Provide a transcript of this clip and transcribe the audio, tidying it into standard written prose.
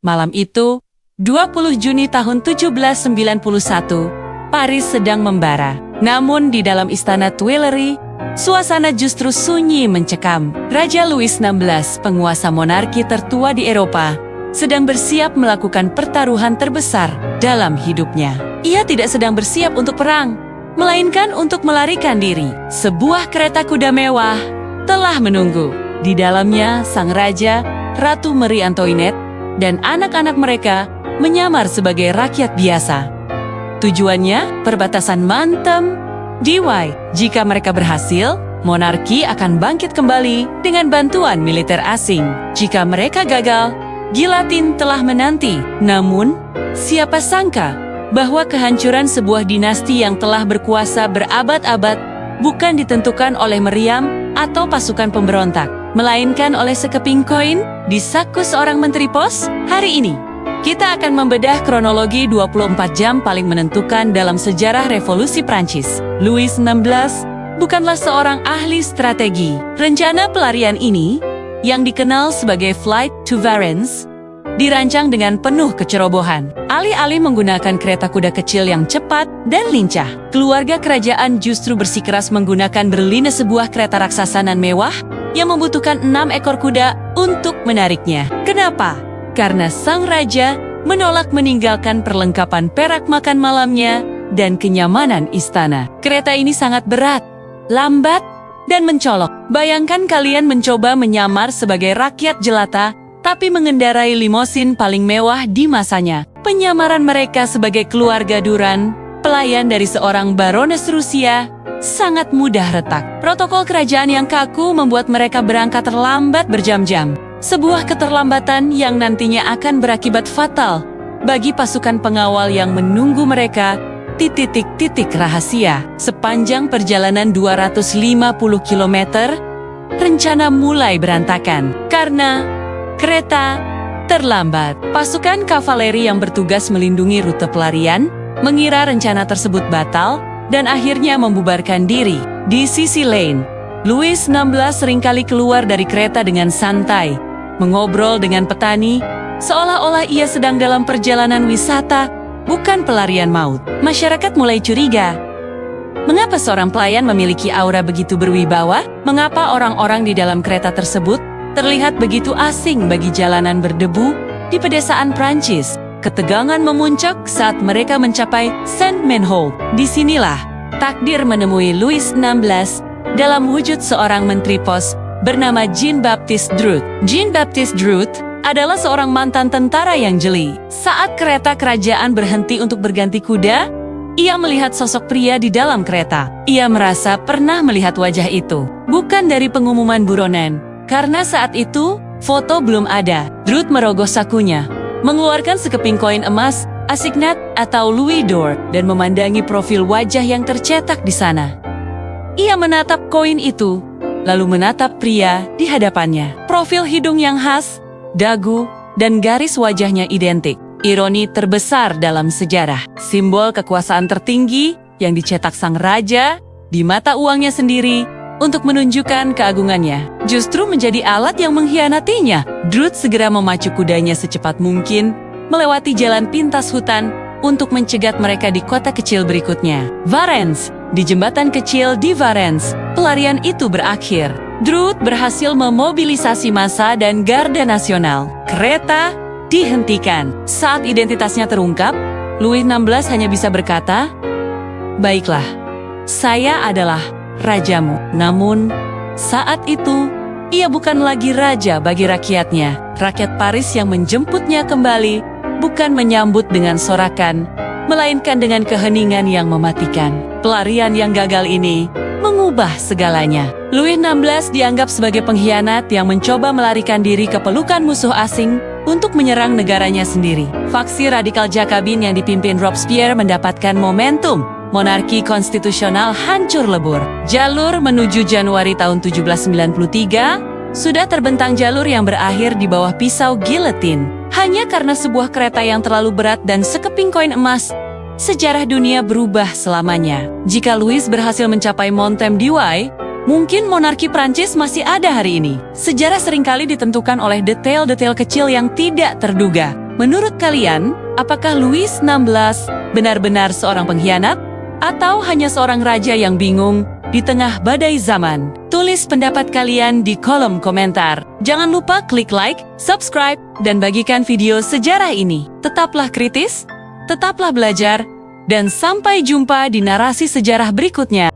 Malam itu, 20 Juni tahun 1791, Paris sedang membara. Namun di dalam istana Tuileries, suasana justru sunyi mencekam. Raja Louis XVI, penguasa monarki tertua di Eropa, sedang bersiap melakukan pertaruhan terbesar dalam hidupnya. Ia tidak sedang bersiap untuk perang, melainkan untuk melarikan diri. Sebuah kereta kuda mewah telah menunggu. Di dalamnya, sang raja, Ratu Marie Antoinette, dan anak-anak mereka menyamar sebagai rakyat biasa. Tujuannya, perbatasan Mantem, Douai. Jika mereka berhasil, monarki akan bangkit kembali dengan bantuan militer asing. Jika mereka gagal, gilatin telah menanti. Namun, siapa sangka bahwa kehancuran sebuah dinasti yang telah berkuasa berabad-abad bukan ditentukan oleh meriam atau pasukan pemberontak, melainkan oleh sekeping koin di saku seorang menteri pos. Hari ini, kita akan membedah kronologi 24 jam paling menentukan dalam sejarah revolusi Prancis. Louis XVI bukanlah seorang ahli strategi. Rencana pelarian ini, yang dikenal sebagai Flight to Varennes, dirancang dengan penuh kecerobohan. Alih-alih menggunakan kereta kuda kecil yang cepat dan lincah, keluarga kerajaan justru bersikeras menggunakan berline sebuah kereta raksasa nan mewah yang membutuhkan 6 ekor kuda untuk menariknya. Kenapa? Karena sang raja menolak meninggalkan perlengkapan perak makan malamnya dan kenyamanan istana. Kereta ini sangat berat, lambat, dan mencolok. Bayangkan kalian mencoba menyamar sebagai rakyat jelata, tapi mengendarai limosin paling mewah di masanya. Penyamaran mereka sebagai keluarga Duran, pelayan dari seorang barones Rusia, sangat mudah retak. Protokol kerajaan yang kaku membuat mereka berangkat terlambat berjam-jam. Sebuah keterlambatan yang nantinya akan berakibat fatal bagi pasukan pengawal yang menunggu mereka di titik-titik rahasia. Sepanjang perjalanan 250 km, rencana mulai berantakan karena kereta terlambat. Pasukan kavaleri yang bertugas melindungi rute pelarian mengira rencana tersebut batal dan akhirnya membubarkan diri. Di sisi lain, Louis XVI seringkali keluar dari kereta dengan santai, mengobrol dengan petani, seolah-olah ia sedang dalam perjalanan wisata, bukan pelarian maut. Masyarakat mulai curiga. Mengapa seorang pelayan memiliki aura begitu berwibawa? Mengapa orang-orang di dalam kereta tersebut terlihat begitu asing bagi jalanan berdebu di pedesaan Prancis? Ketegangan memuncak saat mereka mencapai Saint-Ménehould. Disinilah takdir menemui Louis XVI dalam wujud seorang menteri pos bernama Jean-Baptiste Drouot. Jean-Baptiste Drouot adalah seorang mantan tentara yang jeli. Saat kereta kerajaan berhenti untuk berganti kuda, ia melihat sosok pria di dalam kereta. Ia merasa pernah melihat wajah itu. Bukan dari pengumuman buronan, karena saat itu foto belum ada. Drouot merogoh sakunya, mengeluarkan sekeping koin emas, assignat atau louis d'or, dan memandangi profil wajah yang tercetak di sana. Ia menatap koin itu, lalu menatap pria di hadapannya. Profil hidung yang khas, dagu, dan garis wajahnya identik. Ironi terbesar dalam sejarah. Simbol kekuasaan tertinggi yang dicetak sang raja di mata uangnya sendiri untuk menunjukkan keagungannya, justru menjadi alat yang mengkhianatinya. Drouot segera memacu kudanya secepat mungkin, melewati jalan pintas hutan untuk mencegat mereka di kota kecil berikutnya, Varennes. Di jembatan kecil di Varennes, pelarian itu berakhir. Drouot berhasil memobilisasi massa dan garda nasional. Kereta dihentikan. Saat identitasnya terungkap, Louis XVI hanya bisa berkata, "Baiklah, saya adalah rajamu." Namun, saat itu, ia bukan lagi raja bagi rakyatnya. Rakyat Paris yang menjemputnya kembali bukan menyambut dengan sorakan, melainkan dengan keheningan yang mematikan. Pelarian yang gagal ini mengubah segalanya. Louis XVI dianggap sebagai pengkhianat yang mencoba melarikan diri ke pelukan musuh asing untuk menyerang negaranya sendiri. Faksi radikal Jakobin yang dipimpin Robespierre mendapatkan momentum. Monarki konstitusional hancur lebur. Jalur menuju Januari tahun 1793 sudah terbentang jalur yang berakhir di bawah pisau giletin. Hanya karena sebuah kereta yang terlalu berat dan sekeping koin emas, sejarah dunia berubah selamanya. Jika Louis berhasil mencapai Montem Douai, mungkin monarki Prancis masih ada hari ini. Sejarah seringkali ditentukan oleh detail-detail kecil yang tidak terduga. Menurut kalian, apakah Louis XVI benar-benar seorang pengkhianat? Atau hanya seorang raja yang bingung di tengah badai zaman? Tulis pendapat kalian di kolom komentar. Jangan lupa klik like, subscribe, dan bagikan video sejarah ini. Tetaplah kritis, tetaplah belajar, dan sampai jumpa di narasi sejarah berikutnya.